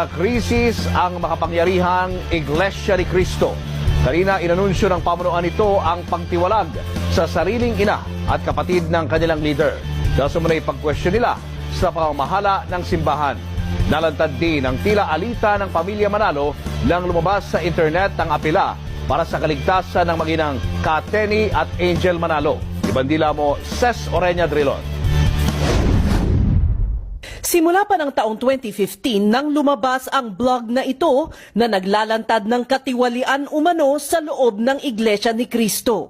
Krisis ang makapangyarihang Iglesia ni Cristo. Kanina inanunsyo ng pamunuan nito ang pagtiwalag sa sariling ina at kapatid ng kanilang leader. Dahil sumunay pag-question nila sa pamamahala ng simbahan. Nalantad din ang tila alita ng pamilya Manalo nang lumabas sa internet ang apela para sa kaligtasan ng maginang Kateni at Angel Manalo. Ibandila mo, Ses Oreña Drilon. Simula pa ng taong 2015 nang lumabas ang blog na ito na naglalantad ng katiwalian umano sa loob ng Iglesia ni Cristo.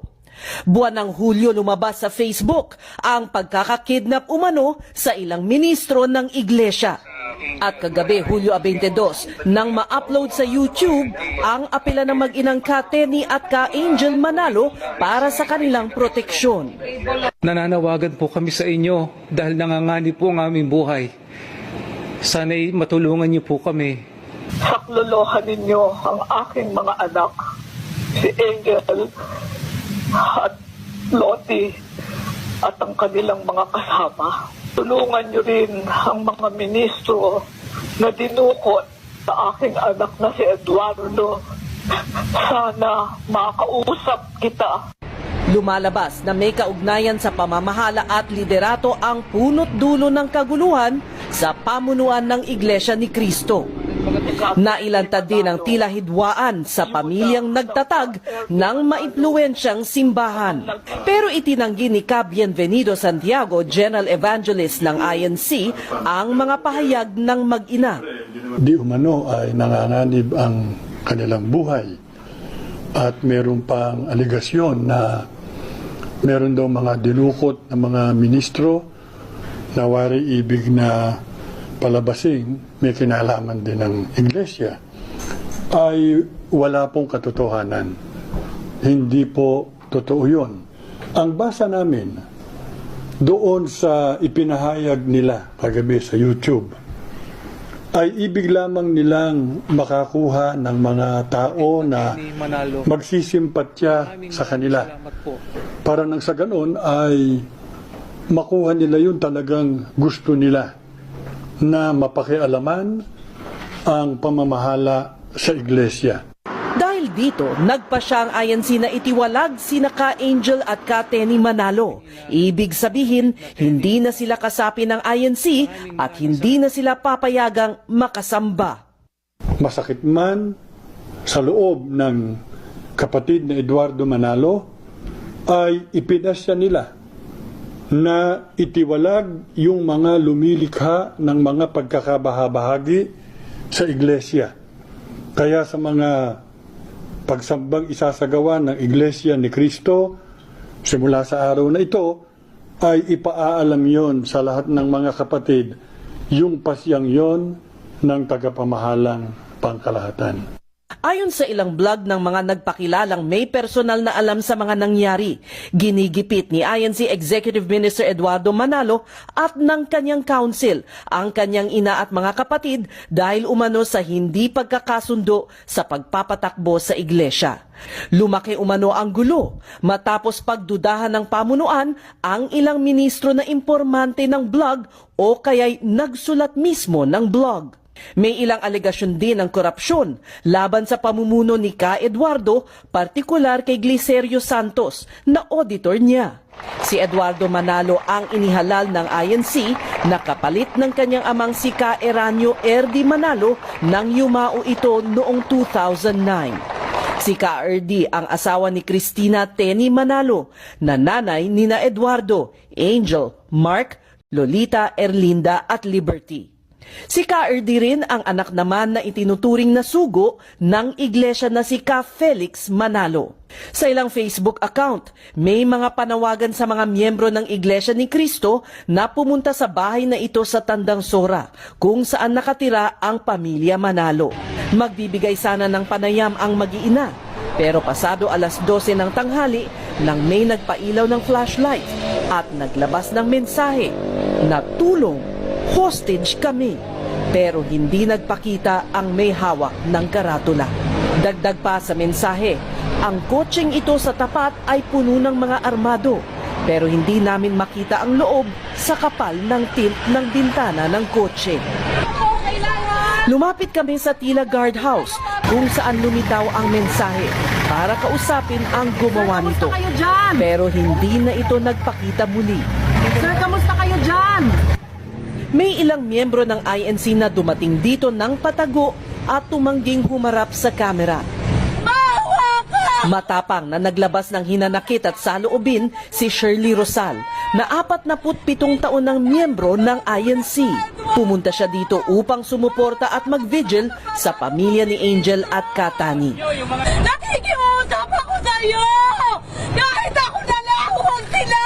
Buwan ng Hulyo lumabas sa Facebook ang pagkakakidnap umano sa ilang ministro ng Iglesia. At kagabi, Hulyo 22, nang ma-upload sa YouTube ang apela ng mag-inang Kateni at Ka-Angel Manalo para sa kanilang proteksyon. Nananawagan po kami sa inyo dahil nanganganib po ang aming buhay. Sana'y matulungan niyo po kami. Saklolohan ninyo ang aking mga anak, si Angel at Lottie at ang kanilang mga kasama. Tulungan niyo rin ang mga ministro na dinukot sa aking anak na si Eduardo. Sana makausap kita. Lumalabas na may kaugnayan sa pamamahala at liderato ang punot dulo ng kaguluhan sa pamunuan ng Iglesia ni Cristo. Nailantad din ang tila hidwaan sa pamilyang nagtatag ng maimpluwensyang simbahan. Pero itinanggi ni Ka Bienvenido Santiago, General Evangelist ng INC, ang mga pahayag ng mag-ina. Di umano ay nanganganib ang kanilang buhay at meron pang aligasyon na meron daw mga dinukot na mga ministro na wari ibig na palabasing may kinalaman din ng Iglesia, ay wala pong katotohanan. Hindi po totoo yun. Ang basa namin doon sa ipinahayag nila kagabi sa YouTube ay ibig lamang nilang makakuha ng mga tao na magsisimpatya sa kanila. Para nang sa ganon ay makuha nila yun talagang gusto nila na mapakialaman ang pamamahala sa Iglesia. Dahil dito, nagpa siya ang INC na itiwalag sina Ka-Angel at Kateni Manalo. Ibig sabihin, hindi na sila kasapi ng INC at hindi na sila papayagang makasamba. Masakit man sa loob ng kapatid na Eduardo Manalo, ay ipinasya nila na itiwalag yung mga lumilikha ng mga pagkakabahabahagi sa Iglesia. Kaya sa mga pagsambang isasagawa ng Iglesia ni Cristo, simula sa araw na ito, ay ipaalam yon sa lahat ng mga kapatid yung pasyang yon ng tagapamahalang pangkalahatan. Ayon sa ilang blog ng mga nagpakilalang may personal na alam sa mga nangyari, ginigipit ni INC Executive Minister Eduardo Manalo at ng kanyang council ang kanyang ina at mga kapatid dahil umano sa hindi pagkakasundo sa pagpapatakbo sa iglesia. Lumaki umano ang gulo matapos pagdudahan ng pamunuan ang ilang ministro na impormante ng blog o kaya'y nagsulat mismo ng blog. May ilang alegasyon din ng korupsyon laban sa pamumuno ni Ka Eduardo, partikular kay Glicerio Santos na auditor niya. Si Eduardo Manalo ang inihalal ng INC na kapalit ng kanyang amang si Ka Eranio Erdi Manalo nang yumao ito noong 2009. Si Ka Erdi ang asawa ni Cristina Teni Manalo na nanay nina Eduardo, Angel, Mark, Lolita, Erlinda at Liberty. Si Ka Erdi rin ang anak naman na itinuturing na sugo ng iglesia na si Ka Felix Manalo. Sa ilang Facebook account, may mga panawagan sa mga miyembro ng Iglesia ni Cristo na pumunta sa bahay na ito sa Tandang Sora, kung saan nakatira ang pamilya Manalo. Magbibigay sana ng panayam ang mag-iina, pero pasado alas 12 ng tanghali nang may nagpailaw ng flashlight at naglabas ng mensahe na tulong, hostage kami, pero hindi nagpakita ang may hawak ng karatula. Dagdag pa sa mensahe, ang kotseng ito sa tapat ay puno ng mga armado, pero hindi namin makita ang loob sa kapal ng tint ng bintana ng kotse. Kailangan Lumapit kami sa tila guardhouse kung saan lumitaw ang mensahe para kausapin ang gumawa nito. Kayo dyan? Pero hindi na ito nagpakita muli. Sir, kamusta kayo dyan? May ilang miyembro ng INC na dumating dito ng patago at tumangging humarap sa kamera. Matapang na naglabas ng hinanakit at saloobin si Shirley Rosal, na 47 taon ng miyembro ng INC. Pumunta siya dito upang sumuporta at mag-vigil sa pamilya ni Angel at Katani. Nakikiusap ako sa'yo! Kahit ako na lang, huwag sila!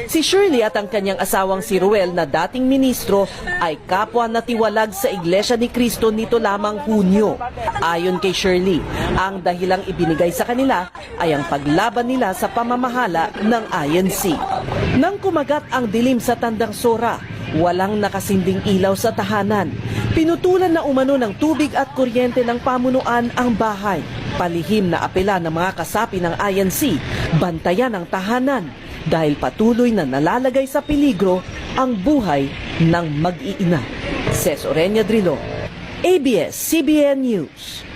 Si Shirley at ang kanyang asawang si Ruel na dating ministro ay kapwa natiwalag sa Iglesia ni Cristo nito lamang Hunyo. Ayon kay Shirley, ang dahilang ibinigay sa kanila ay ang paglaban nila sa pamamahala ng INC. Nang kumagat ang dilim sa Tandang Sora, walang nakasinding ilaw sa tahanan. Pinutulan na umano ng tubig at kuryente ng pamunuan ang bahay. Palihim na apela ng mga kasapi ng INC, bantayan ang tahanan dahil patuloy na nalalagay sa peligro ang buhay ng mag-iina. Ces Orenya Drilo, ABS-CBN News.